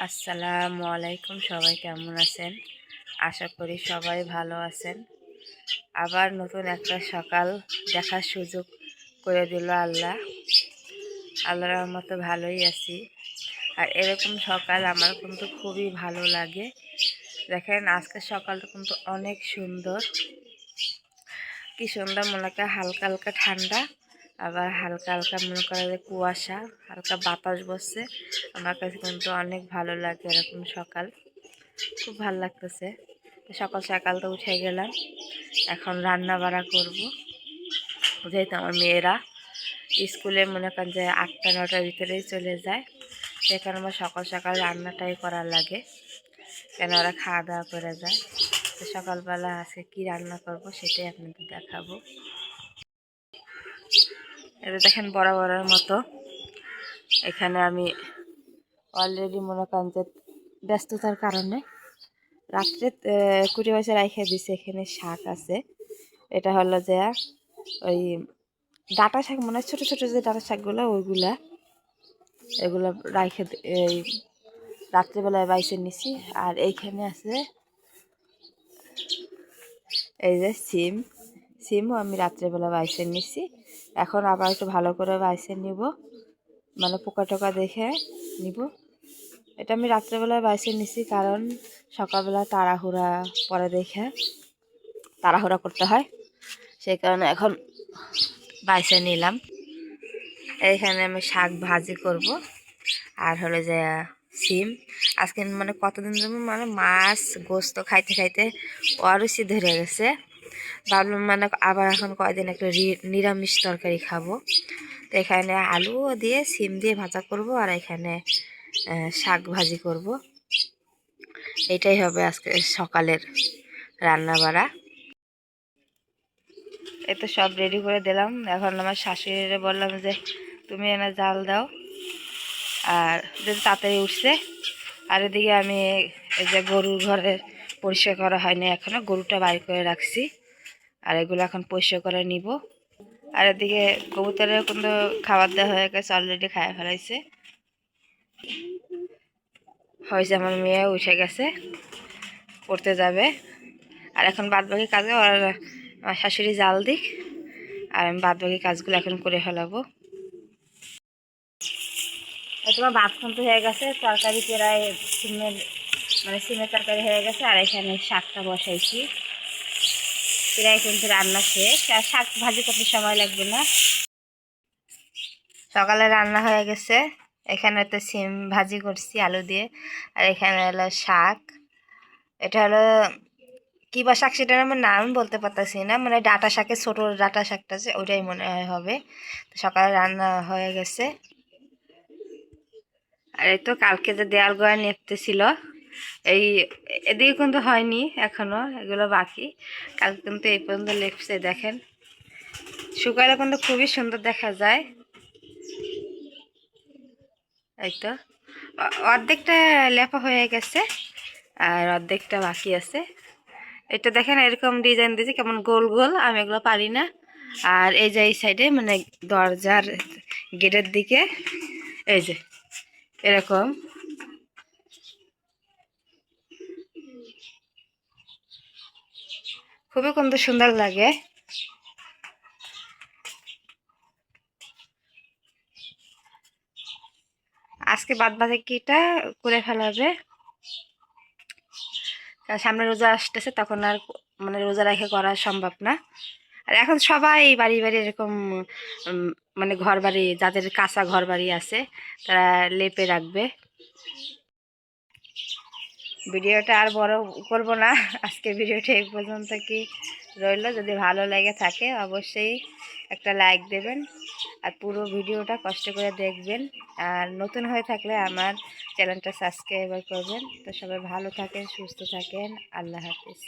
আসসালামু আলাইকুম। সবাই কেমন আছেন? আশা করি সবাই ভালো আছেন। আবার নতুন একটা সকাল দেখার সুযোগ করে দিল আল্লাহ। আল্লাহর রহমতে ভালোই আছি। আর এরকম সকাল আমার কিন্তু খুবই ভালো লাগে। দেখেন আজকের সকালটা কিন্তু অনেক সুন্দর। কি সুন্দর, মনে করে হালকা হালকা ঠান্ডা, আবার হালকা হালকা মনে করে যে কুয়াশা, হালকা বাতাস বসছে। আমার কাছে কিন্তু অনেক ভালো লাগে এরকম সকাল, খুব ভালো লাগতেছে। সকাল সকাল তো উঠে গেলাম, এখন রান্না বাড়া করবো। যেহেতু আমার মেয়েরা স্কুলে মনে করেন যে 8টা-9টার ভিতরেই চলে যায়, সেখানে আমার সকাল সকাল রান্নাটাই করার লাগে, কেন ওরা খাওয়া দাওয়া করে যায়। তো সকালবেলা আজকে কী রান্না করব সেটাই আপনাদের দেখাবো। এটা দেখেন বরাবরের মতো এখানে আমি অলরেডি মনে করেন যে ব্যস্ততার কারণে রাত্রে কুড়ি বছর রাইখে দিছে। এখানে শাক আছে, এটা হলো যে ওই ডাঁটা শাক, মনে হয় ছোটো ছোটো যে ডাঁটা শাকগুলো ওইগুলা, এগুলো রাইখে এই রাত্রেবেলায় বাইছে নিছি। আর এইখানে আছে এই যে সিমও আমি রাত্রেবেলা বাইছে নিছি। এখন আবার একটু ভালো করে বাইছে নিব, মানে পোকা টোকা দেখে নিব। এটা আমি রাত্রেবেলায় বাইছে নিছি, কারণ সকালবেলা তাড়াহুড়া পরে দেখে তাড়াহুড়া করতে হয়, সেই কারণে এখন বাইছে নিলাম। এইখানে আমি শাক ভাজি করব, আর হলো যে সিম। আজকে মানে কতদিন ধরে মানে মাছ গোস্ত খাইতে খাইতে অরুচি ধরে গেছে। ভাবলাম মানে আবার এখন কয়দিন একটু নিরামিষ তরকারি খাবো। তো এখানে আলু দিয়ে সিম দিয়ে ভাজা করব, আর এখানে শাক ভাজি করব। এটাই হবে আজকে সকালের রান্না বাড়া। এই তো সব রেডি করে দিলাম। এখন আমার শাশুড়িরে বললাম যে তুমি এনে জাল দাও, আর যদি তাড়াতাড়ি উঠছে। আর এদিকে আমি এই যে গরুর ঘরের পরিষ্কার করা হয়নি এখনো, গরুটা বাইর করে রাখছি, আর এগুলো এখন পরিষ্কার করে নিব। আর এদিকে কবুতরের কিন্তু খাবার দেওয়া হয়ে গেছে, অলরেডি খায় ফেলাইছে। হয়েছে, আমার মেয়ে উঠে গেছে, পড়তে যাবে। আর এখন বাদ বাকি কাজে আর আমার শাশুড়ি জাল দিক, আর আমি বাদ বাকি কাজগুলো এখন করে ফেলাবো। তোমার ভাত কিন্তু হয়ে গেছে, তরকারি প্রায় সিমের তরকারি হয়ে গেছে। আর এখানে শাকটা বসাইছি, প্রায় কিন্তু রান্না শেষ। আর শাক ভাজি করতে সময় লাগবে না। সকালে রান্না হয়ে গেছে। এখানে তো সিম ভাজি করছি আলু দিয়ে, আর এখানে হলো শাক। এটা হলো কি বা শাক সেটার আমার নাম বলতে পারতেছি না, মানে ডাঁটা শাকের ছোটো ডাঁটা শাকটা আছে, ওইটাই মনে হয় হবে। তো সকালে রান্না হয়ে গেছে। আর এই তো কালকে যে দেয়াল গোড়া নেপতেছিল, এই এদিকে কিন্তু হয়নি এখনো, এগুলো বাকি। কালকে কিন্তু এই পর্যন্ত লেপছে, দেখেন শুকাইলে কিন্তু খুবই সুন্দর দেখা যায়। এই তো অর্ধেকটা লেপা হয়ে গেছে, আর অর্ধেকটা বাকি আছে। এটা দেখেন এরকম ডিজাইন দিয়েছে, কেমন গোল গোল, আমি এগুলো পারি না। আর এই যে এই সাইডে মানে দরজার গেটের দিকে এই যে এরকম খুবই কিন্তু সুন্দর লাগে। আজকে বাদ বাকিটা করে ফেলাবে, সামনে রোজা আসতেছে, তখন আর মানে রোজা রেখে করা সম্ভব না। আর এখন সবাই বাড়ি বাড়ি এরকম মানে ঘর বাড়ি, যাদের কাঁচা ঘর বাড়ি আছে তারা লেপে রাখবে। ভিডিওটা আর বড় করব না, আজকে ভিডিওটা এই পর্যন্ত কি রইল। যদি ভালো লেগে থাকে অবশ্যই একটা লাইক দেবেন, আর পুরো ভিডিওটা কষ্ট করে দেখবেন। আর নতুন হয়ে থাকলে আমার চ্যানেলটা সাবস্ক্রাইব করবেন। তো সবাই ভালো থাকেন, সুস্থ থাকেন, আল্লাহ হাফিজ।